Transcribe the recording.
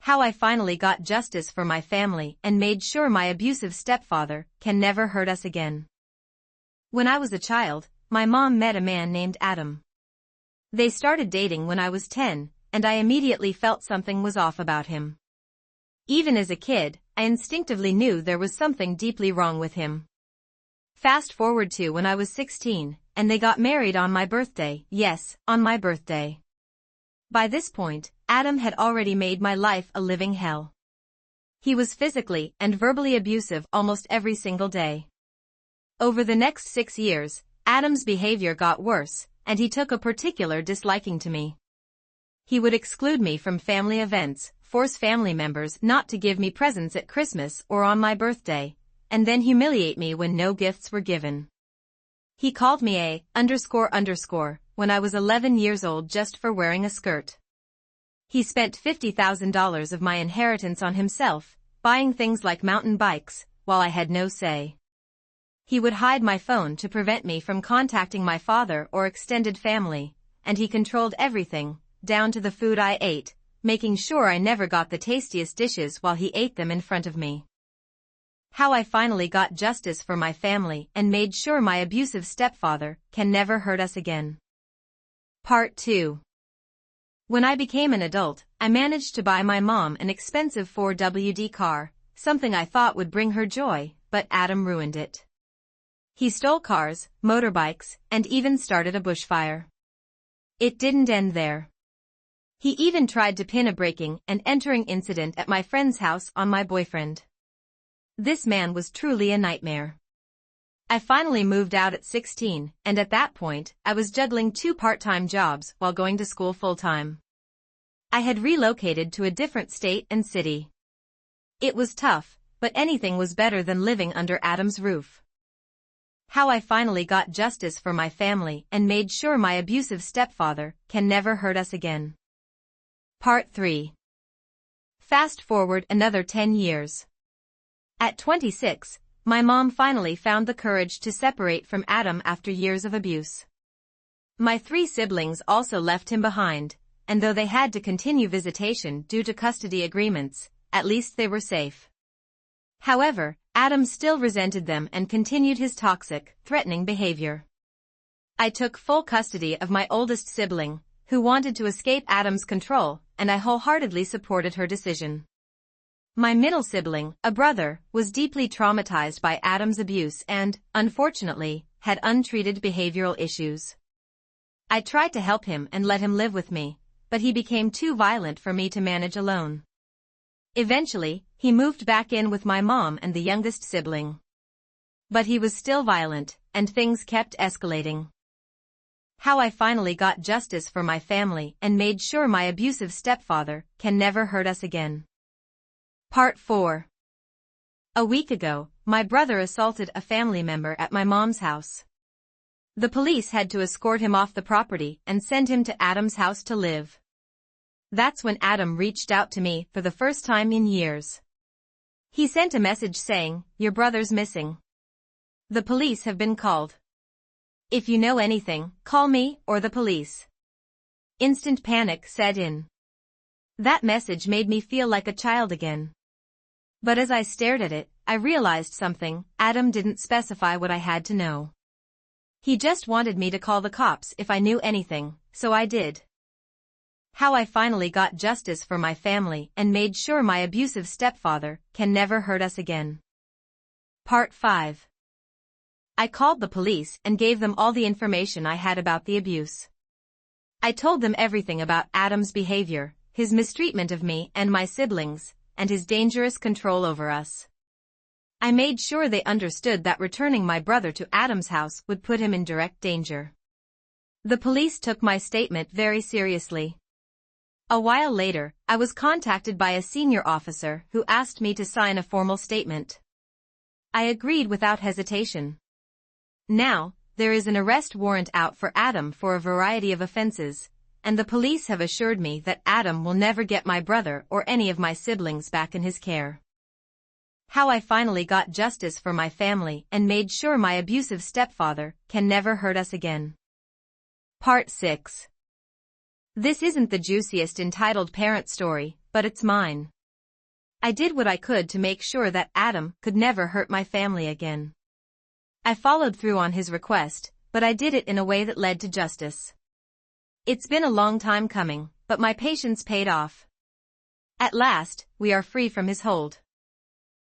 How I finally got justice for my family and made sure my abusive stepfather can never hurt us again. When I was a child, my mom met a man named Adam. They started dating when I was 10, and I immediately felt something was off about him. Even as a kid, I instinctively knew there was something deeply wrong with him. Fast forward to when I was 16, and they got married on my birthday. Yes, on my birthday. By this point, Adam had already made my life a living hell. He was physically and verbally abusive almost every single day. Over the next 6 years, Adam's behavior got worse, and he took a particular disliking to me. He would exclude me from family events, force family members not to give me presents at Christmas or on my birthday, and then humiliate me when no gifts were given. He called me a __ when I was 11 years old just for wearing a skirt. He spent $50,000 of my inheritance on himself, buying things like mountain bikes, while I had no say. He would hide my phone to prevent me from contacting my father or extended family, and he controlled everything, down to the food I ate, making sure I never got the tastiest dishes while he ate them in front of me. How I finally got justice for my family and made sure my abusive stepfather can never hurt us again. Part 2. When I became an adult, I managed to buy my mom an expensive 4WD car, something I thought would bring her joy, but Adam ruined it. He stole cars, motorbikes, and even started a bushfire. It didn't end there. He even tried to pin a breaking and entering incident at my friend's house on my boyfriend. This man was truly a nightmare. I finally moved out at 16, and at that point, I was juggling 2 part-time jobs while going to school full-time. I had relocated to a different state and city. It was tough, but anything was better than living under Adam's roof. How I finally got justice for my family and made sure my abusive stepfather can never hurt us again. Part 3. Fast forward another 10 years. At 26, my mom finally found the courage to separate from Adam after years of abuse. My 3 siblings also left him behind, and though they had to continue visitation due to custody agreements, at least they were safe. However, Adam still resented them and continued his toxic, threatening behavior. I took full custody of my oldest sibling, who wanted to escape Adam's control, and I wholeheartedly supported her decision. My middle sibling, a brother, was deeply traumatized by Adam's abuse and, unfortunately, had untreated behavioral issues. I tried to help him and let him live with me, but he became too violent for me to manage alone. Eventually, he moved back in with my mom and the youngest sibling. But he was still violent, and things kept escalating. How I finally got justice for my family and made sure my abusive stepfather can never hurt us again. Part 4. A week ago, my brother assaulted a family member at my mom's house. The police had to escort him off the property and send him to Adam's house to live. That's when Adam reached out to me for the first time in years. He sent a message saying, "Your brother's missing. The police have been called. If you know anything, call me or the police." Instant panic set in. That message made me feel like a child again. But as I stared at it, I realized something. Adam didn't specify what I had to know. He just wanted me to call the cops if I knew anything, so I did. How I finally got justice for my family and made sure my abusive stepfather can never hurt us again. Part 5. I called the police and gave them all the information I had about the abuse. I told them everything about Adam's behavior, his mistreatment of me and my siblings, and his dangerous control over us. I made sure they understood that returning my brother to Adam's house would put him in direct danger. The police took my statement very seriously. A while later, I was contacted by a senior officer who asked me to sign a formal statement. I agreed without hesitation. Now, there is an arrest warrant out for Adam for a variety of offenses, and the police have assured me that Adam will never get my brother or any of my siblings back in his care. How I finally got justice for my family and made sure my abusive stepfather can never hurt us again. Part 6. This isn't the juiciest entitled parent story, but it's mine. I did what I could to make sure that Adam could never hurt my family again. I followed through on his request, but I did it in a way that led to justice. It's been a long time coming, but my patience paid off. At last, we are free from his hold.